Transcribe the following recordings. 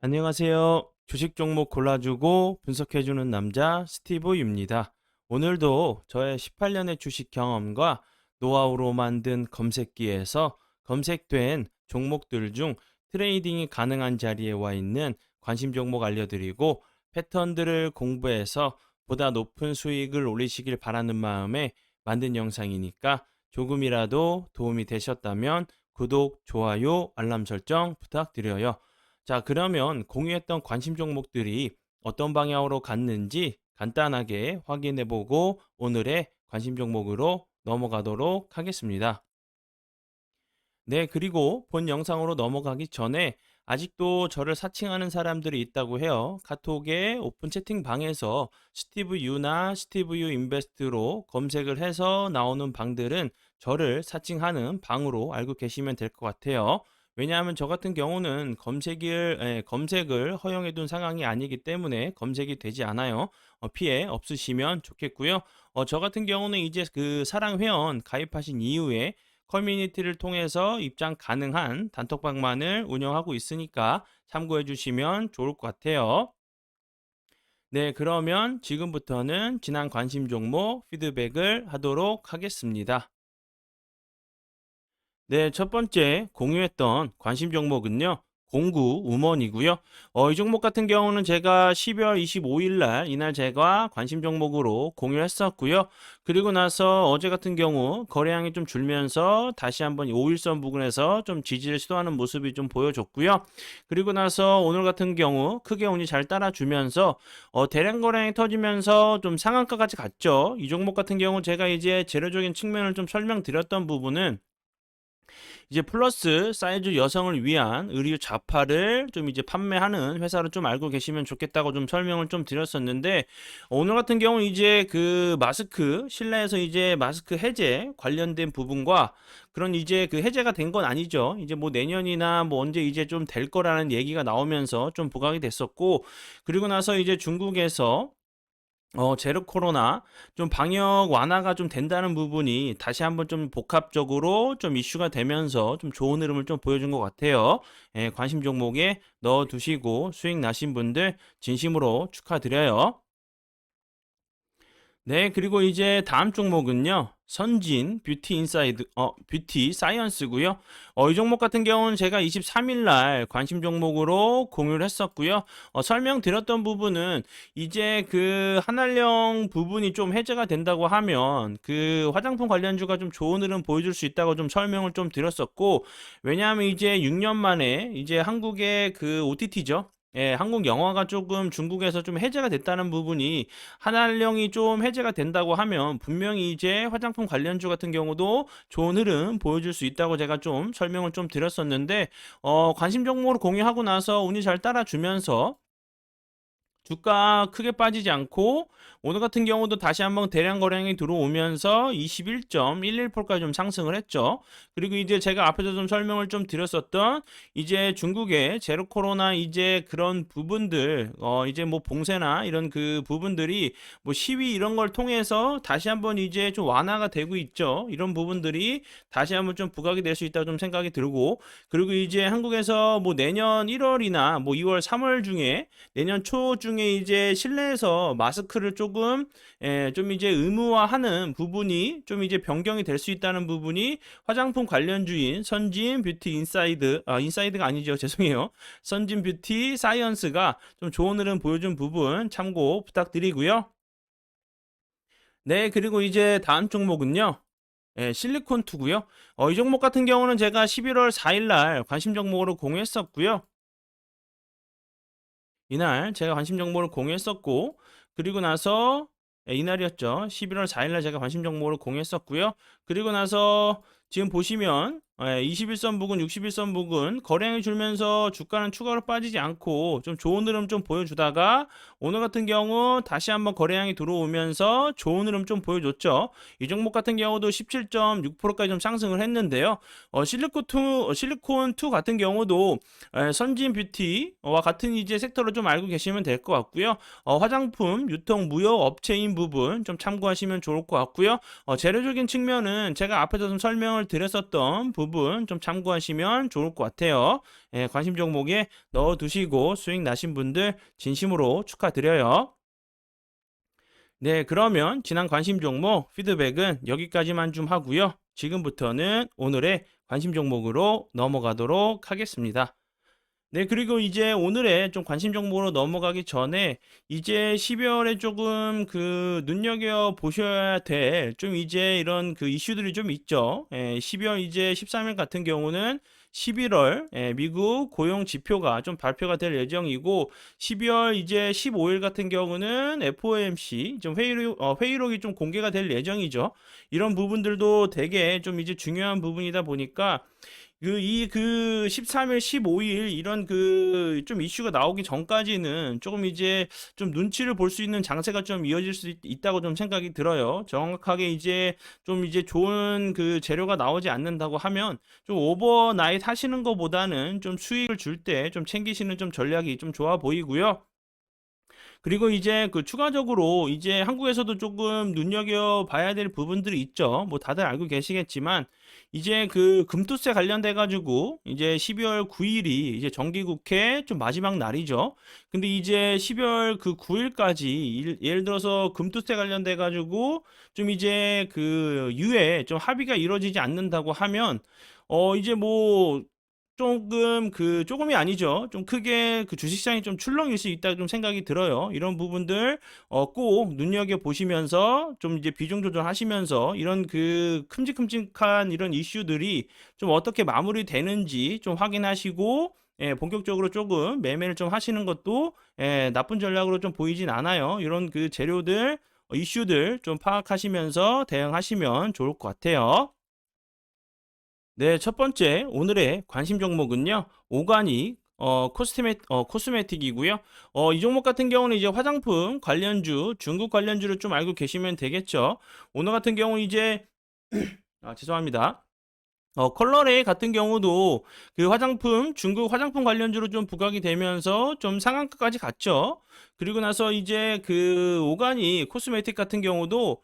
안녕하세요. 주식 종목 골라주고 분석해주는 남자 스티브입니다. 오늘도 저의 18년의 주식 경험과 노하우로 만든 검색기에서 검색된 종목들 중 트레이딩이 가능한 자리에 와 있는 관심 종목 알려드리고 패턴들을 공부해서 보다 높은 수익을 올리시길 바라는 마음에 만든 영상이니까 조금이라도 도움이 되셨다면 구독, 좋아요, 알람 설정 부탁드려요. 자, 그러면 공유했던 관심 종목들이 어떤 방향으로 갔는지 간단하게 확인해 보고 오늘의 관심 종목으로 넘어가도록 하겠습니다. 네, 그리고 본 영상으로 넘어가기 전에 아직도 저를 사칭하는 사람들이 있다고 해요. 카톡의 오픈 채팅방에서 스티브 유나 스티브 유 인베스트로 검색을 해서 나오는 방들은 저를 사칭하는 방으로 알고 계시면 될 것 같아요. 왜냐하면 저 같은 경우는 검색을 허용해 둔 상황이 아니기 때문에 검색이 되지 않아요. 피해 없으시면 좋겠고요. 저 같은 경우는 이제 그 사랑 회원 가입하신 이후에 커뮤니티를 통해서 입장 가능한 단톡방만을 운영하고 있으니까 참고해 주시면 좋을 것 같아요. 네, 그러면 지금부터는 지난 관심 종목 피드백을 하도록 하겠습니다. 네, 첫 번째 공유했던 관심 종목은요. 공구 우먼이고요. 이 종목 같은 경우는 제가 12월 25일 날 이날 제가 관심 종목으로 공유했었고요. 그리고 나서 어제 같은 경우 거래량이 좀 줄면서 다시 한번 5일선 부근에서 좀 지지를 시도하는 모습이 좀 보여줬고요. 그리고 나서 오늘 같은 경우 크게 운이 잘 따라주면서 대량 거래량이 터지면서 좀 상한가까지 갔죠. 이 종목 같은 경우 제가 이제 재료적인 측면을 좀 설명드렸던 부분은 이제 플러스 사이즈 여성을 위한 의류 자파를 좀 이제 판매하는 회사를 좀 알고 계시면 좋겠다고 좀 설명을 좀 드렸었는데 오늘 같은 경우는 이제 그 마스크 실내에서 이제 마스크 해제 관련된 부분과 그런 이제 그 해제가 된 건 아니죠. 이제 뭐 내년이나 뭐 언제 이제 좀 될 거라는 얘기가 나오면서 좀 부각이 됐었고 그리고 나서 이제 중국에서 제로 코로나 좀 방역 완화가 좀 된다는 부분이 다시 한번 좀 복합적으로 좀 이슈가 되면서 좀 좋은 흐름을 좀 보여준 것 같아요. 예, 관심 종목에 넣어 두시고 수익 나신 분들 진심으로 축하드려요. 네, 그리고 이제 다음 종목은요. 선진 뷰티 인사이드 뷰티 사이언스고요. 이 종목 같은 경우는 제가 23일 날 관심 종목으로 공유를 했었고요. 설명드렸던 부분은 이제 그 한알령 부분이 좀 해제가 된다고 하면 그 화장품 관련주가 좀 좋은 흐름 보여줄 수 있다고 좀 설명을 좀 드렸었고 왜냐하면 이제 6년 만에 이제 한국의 그 OTT죠. 예, 한국 영화가 조금 중국에서 좀 해제가 됐다는 부분이 한알령이 좀 해제가 된다고 하면 분명히 이제 화장품 관련주 같은 경우도 좋은 흐름 보여줄 수 있다고 제가 좀 설명을 좀 드렸었는데 관심 종목으로 공유하고 나서 운이 잘 따라주면서 주가 크게 빠지지 않고 오늘 같은 경우도 다시 한번 대량 거래량이 들어오면서 21.11%까지 좀 상승을 했죠. 그리고 이제 제가 앞에서 좀 설명을 좀 드렸었던 이제 중국의 제로 코로나 이제 그런 부분들 이제 뭐 봉쇄나 이런 그 부분들이 뭐 시위 이런 걸 통해서 다시 한번 이제 좀 완화가 되고 있죠. 이런 부분들이 다시 한번 좀 부각이 될 수 있다고 좀 생각이 들고 그리고 이제 한국에서 뭐 내년 1월이나 뭐 2월 3월 중에 내년 초 중에 이제 실내에서 마스크를 조금 좀 이제 의무화하는 부분이 좀 이제 변경이 될 수 있다는 부분이 화장품 관련주인 선진 뷰티 인사이드가 아니죠. 죄송해요. 선진 뷰티 사이언스가 좀 좋은 흐름 보여준 부분 참고 부탁드리고요. 네, 그리고 이제 다음 종목은요. 실리콘2고요. 이 종목 같은 경우는 제가 11월 4일 날 관심 종목으로 공유했었고요. 이날 제가 관심 정보를 공유했었고 그리고 나서 이날이었죠. 11월 4일 날 제가 관심 정보를 공유했었고요. 그리고 나서 지금 보시면 21선 부근, 61선 부근 거래량이 줄면서 주가는 추가로 빠지지 않고 좀 좋은 흐름 좀 보여주다가 오늘 같은 경우 다시 한번 거래량이 들어오면서 좋은 흐름 좀 보여줬죠. 이 종목 같은 경우도 17.6%까지 좀 상승을 했는데요. 실리콘2 같은 경우도 선진 뷰티와 같은 이제 섹터를 좀 알고 계시면 될 것 같고요. 화장품 유통 무역 업체인 부분 좀 참고하시면 좋을 것 같고요. 재료적인 측면은 제가 앞에서 좀 설명을 드렸었던 부분 좀 참고하시면 좋을 것 같아요. 예, 관심 종목에 넣어 두시고 수익 나신 분들 진심으로 축하드려요. 네, 그러면 지난 관심 종목 피드백은 여기까지만 좀 하고요. 지금부터는 오늘의 관심 종목으로 넘어가도록 하겠습니다. 네, 그리고 이제 오늘의 좀 관심 종목으로 넘어가기 전에 이제 12월에 조금 그 눈여겨 보셔야 될 좀 이제 이런 그 이슈들이 좀 있죠. 12월 이제 13일 같은 경우는 11월 미국 고용 지표가 좀 발표가 될 예정이고 12월 이제 15일 같은 경우는 FOMC 좀 회의록이 좀 공개가 될 예정이죠. 이런 부분들도 되게 좀 이제 중요한 부분이다 보니까 13일, 15일 이런 그 좀 이슈가 나오기 전까지는 조금 이제 좀 눈치를 볼 수 있는 장세가 좀 이어질 수 있다고 좀 생각이 들어요. 정확하게 이제 좀 이제 좋은 그 재료가 나오지 않는다고 하면 좀 오버나잇 하시는 것보다는 좀 수익을 줄 때 좀 챙기시는 좀 전략이 좀 좋아 보이고요. 그리고 이제 그 추가적으로 이제 한국에서도 조금 눈여겨 봐야 될 부분들이 있죠. 뭐 다들 알고 계시겠지만 이제 그 금투세 관련돼 가지고 이제 12월 9일이 이제 정기국회 좀 마지막 날이죠. 근데 이제 12월 그 9일까지 예를 들어서 금투세 관련돼 가지고 좀 이제 그 유예 좀 합의가 이루어지지 않는다고 하면 이제 뭐 조금 그 조금이 아니죠. 좀 크게 그 주식시장이 좀 출렁일 수 있다 좀 생각이 들어요. 이런 부분들 꼭 눈여겨 보시면서 좀 이제 비중 조절하시면서 이런 그 큼직큼직한 이런 이슈들이 좀 어떻게 마무리되는지 좀 확인하시고 본격적으로 조금 매매를 좀 하시는 것도 나쁜 전략으로 좀 보이진 않아요. 이런 그 재료들 이슈들 좀 파악하시면서 대응하시면 좋을 것 같아요. 네, 첫 번째 오늘의 관심 종목은요. 오가닉 코스메틱이고요. 이 종목 같은 경우는 이제 화장품 관련주, 중국 관련주를 좀 알고 계시면 되겠죠. 오늘 같은 경우 이제 죄송합니다. 컬러레이 같은 경우도 그 화장품, 중국 화장품 관련주로 좀 부각이 되면서 좀 상한가까지 갔죠. 그리고 나서 이제 그 오가닉 코스메틱 같은 경우도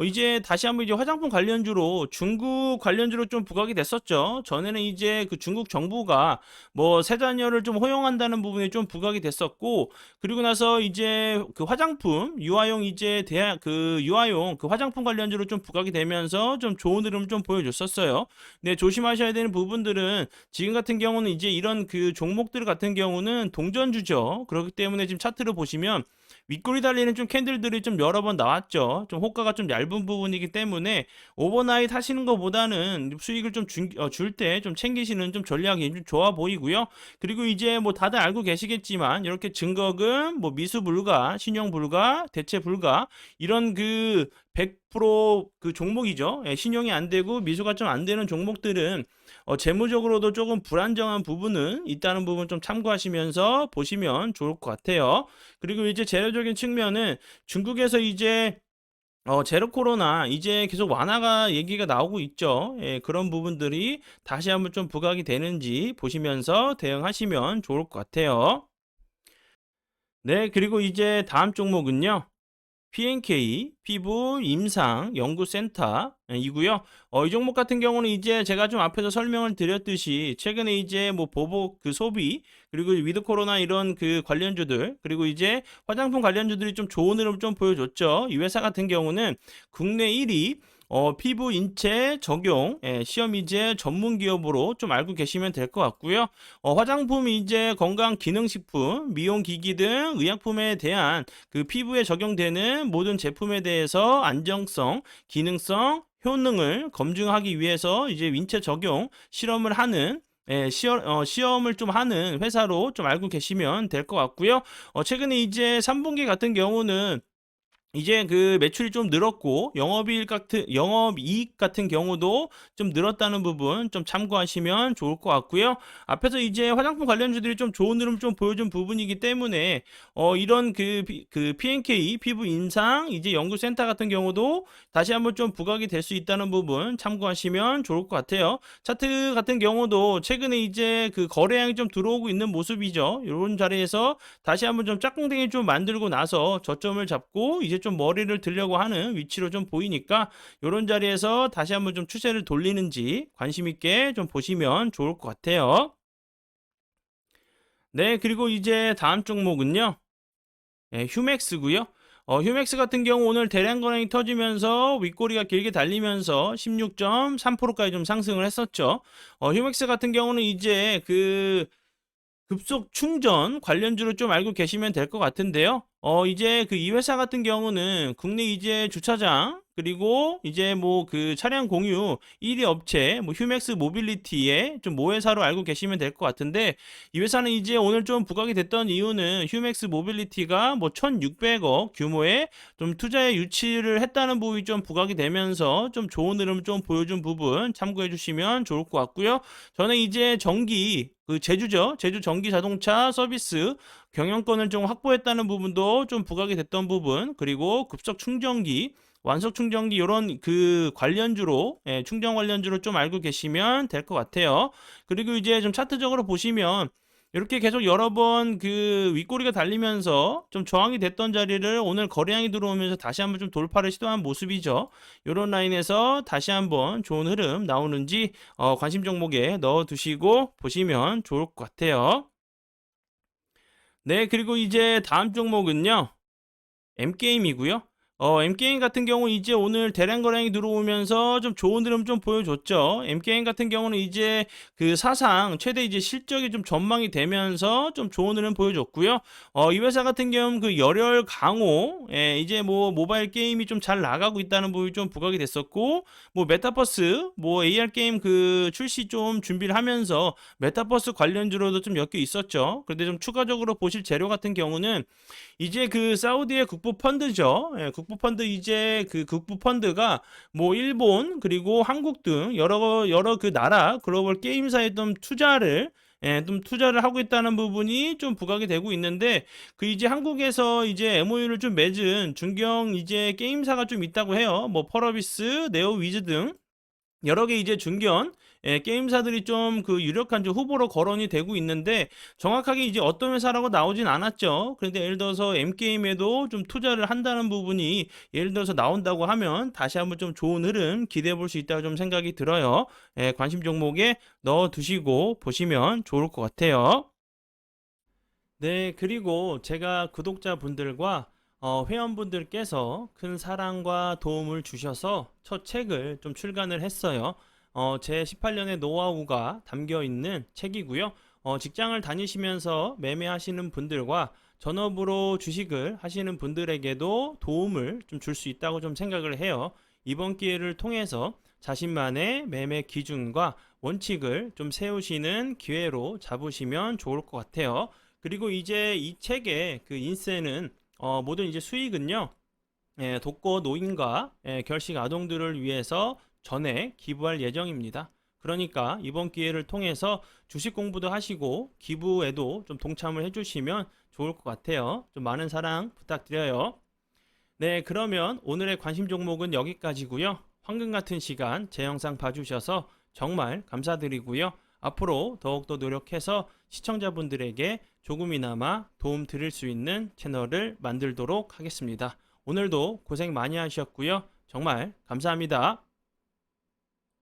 이제 다시 한번 이제 화장품 관련주로 중국 관련주로 좀 부각이 됐었죠. 전에는 이제 그 중국 정부가 뭐 세자녀를 좀 허용한다는 부분에 좀 부각이 됐었고, 그리고 나서 이제 그 화장품 유아용 이제 대학 그 유아용 그 화장품 관련주로 좀 부각이 되면서 좀 좋은 흐름 좀 보여줬었어요. 네, 조심하셔야 되는 부분들은 지금 같은 경우는 이제 이런 그 종목들 같은 경우는 동전주죠. 그렇기 때문에 지금 차트를 보시면 윗꼬리 달리는 좀 캔들들이 좀 여러 번 나왔죠. 좀 호가가 좀 얇은 부분이기 때문에 오버나잇 하시는 것보다는 수익을 좀 줄 때 좀 챙기시는 좀 전략이 좀 좋아 보이고요. 그리고 이제 뭐 다들 알고 계시겠지만 이렇게 증거금, 뭐 미수 불가, 신용 불가, 대체 불가 이런 그 100%그 종목이죠. 신용이 안 되고 미수가 좀 안 되는 종목들은 재무적으로도 조금 불안정한 부분은 있다는 부분 좀 참고하시면서 보시면 좋을 것 같아요. 그리고 이제 재료적인 측면은 중국에서 이제 제로 코로나 이제 계속 완화가 얘기가 나오고 있죠. 그런 부분들이 다시 한번 좀 부각이 되는지 보시면서 대응하시면 좋을 것 같아요. 네, 그리고 이제 다음 종목은요. P&K 피부 임상 연구센터 이고요. 이 종목 같은 경우는 이제 제가 좀 앞에서 설명을 드렸듯이 최근에 이제 뭐 보복 그 소비 그리고 위드 코로나 이런 그 관련주들 그리고 이제 화장품 관련주들이 좀 좋은 흐름 좀 보여줬죠. 이 회사 같은 경우는 국내 1위 피부 인체 적용 시험 이제 전문 기업으로 좀 알고 계시면 될 것 같고요. 화장품 이제 건강 기능식품, 미용 기기 등 의약품에 대한 그 피부에 적용되는 모든 제품에 대해서 안정성, 기능성, 효능을 검증하기 위해서 이제 인체 적용 실험을 하는 시험을 좀 하는 회사로 좀 알고 계시면 될 것 같고요. 최근에 이제 3분기 같은 경우는 이제 그 매출이 좀 늘었고 영업이익 같은 경우도 좀 늘었다는 부분 좀 참고하시면 좋을 것 같고요. 앞에서 이제 화장품 관련주들이 좀 좋은 흐름 좀 보여준 부분이기 때문에 이런 그 P&K 피부 임상 이제 연구센터 같은 경우도 다시 한번 좀 부각이 될 수 있다는 부분 참고하시면 좋을 것 같아요. 차트 같은 경우도 최근에 이제 그 거래량이 좀 들어오고 있는 모습이죠. 이런 자리에서 다시 한번 좀 짝꿍댕이 좀 만들고 나서 저점을 잡고 이제 좀 좀 머리를 들려고 하는 위치로 좀 보이니까 요런 자리에서 다시 한번 좀 추세를 돌리는지 관심 있게 좀 보시면 좋을 것 같아요. 네, 그리고 이제 다음 종목은요. 휴맥스고요. 휴맥스 같은 경우 오늘 대량 거래량이 터지면서 윗꼬리가 길게 달리면서 16.3%까지 좀 상승을 했었죠. 휴맥스 같은 경우는 이제 급속 충전 관련주로 좀 알고 계시면 될 것 같은데요. 이제 이 회사 같은 경우는 국내 이제 주차장 그리고 이제 뭐 차량 공유 1위 업체 뭐 휴맥스 모빌리티의 좀 모회사로 알고 계시면 될 것 같은데 이 회사는 이제 오늘 좀 부각이 됐던 이유는 휴맥스 모빌리티가 뭐 1,600억 규모의 좀 투자에 유치를 했다는 부분이 좀 부각이 되면서 좀 좋은 흐름 좀 보여준 부분 참고해 주시면 좋을 것 같고요. 저는 이제 전기 제주죠. 제주 전기 자동차 서비스 경영권을 좀 확보했다는 부분도 좀 부각이 됐던 부분, 그리고 급속 충전기, 완속 충전기 요런 관련주로 충전 관련주로 좀 알고 계시면 될 것 같아요. 그리고 이제 좀 차트적으로 보시면 이렇게 계속 여러 번 윗꼬리가 달리면서 좀 저항이 됐던 자리를 오늘 거래량이 들어오면서 다시 한번 좀 돌파를 시도한 모습이죠. 이런 라인에서 다시 한번 좋은 흐름 나오는지 관심 종목에 넣어 두시고 보시면 좋을 것 같아요. 네, 그리고 이제 다음 종목은요. M게임이고요. M게임 같은 경우 이제 오늘 대량 거래량이 들어오면서 좀 좋은 흐름 좀 보여줬죠. M게임 같은 경우는 이제 사상 최대 이제 실적이 좀 전망이 되면서 좀 좋은 흐름 보여줬고요. 이 회사 같은 경우는 열혈 강호, 이제 뭐 모바일 게임이 좀 잘 나가고 있다는 부분이 좀 부각이 됐었고, 뭐 메타버스, 뭐 AR 게임 출시 좀 준비를 하면서 메타버스 관련주로도 좀 엮여 있었죠. 그런데 좀 추가적으로 보실 재료 같은 경우는 이제 사우디의 국부 펀드죠. 국부 펀드 이제 국부 펀드가 뭐 일본 그리고 한국 등 여러 나라 글로벌 게임사에 좀 투자를 하고 있다는 부분이 좀 부각이 되고 있는데 이제 한국에서 이제 MOU를 좀 맺은 중견 이제 게임사가 좀 있다고 해요. 뭐 펄어비스, 네오위즈 등 여러 개 이제 중견 게임사들이 좀 유력한 좀 후보로 거론이 되고 있는데 정확하게 이제 어떤 회사라고 나오진 않았죠. 그런데 예를 들어서 M게임에도 좀 투자를 한다는 부분이 예를 들어서 나온다고 하면 다시 한번 좀 좋은 흐름 기대해 볼 수 있다고 좀 생각이 들어요. 관심 종목에 넣어 두시고 보시면 좋을 것 같아요. 네, 그리고 제가 구독자분들과 회원분들께서 큰 사랑과 도움을 주셔서 첫 책을 좀 출간을 했어요. 제 18년의 노하우가 담겨 있는 책이고요. 직장을 다니시면서 매매하시는 분들과 전업으로 주식을 하시는 분들에게도 도움을 좀 줄 수 있다고 좀 생각을 해요. 이번 기회를 통해서 자신만의 매매 기준과 원칙을 좀 세우시는 기회로 잡으시면 좋을 것 같아요. 그리고 이제 이 책의 인세는 모든 이제 수익은요. 독거 노인과 결식 아동들을 위해서 전액 기부할 예정입니다. 그러니까 이번 기회를 통해서 주식 공부도 하시고 기부에도 좀 동참을 해주시면 좋을 것 같아요. 좀 많은 사랑 부탁드려요. 네, 그러면 오늘의 관심 종목은 여기까지고요. 황금 같은 시간 제 영상 봐주셔서 정말 감사드리고요. 앞으로 더욱더 노력해서 시청자분들에게 조금이나마 도움 드릴 수 있는 채널을 만들도록 하겠습니다. 오늘도 고생 많이 하셨고요. 정말 감사합니다.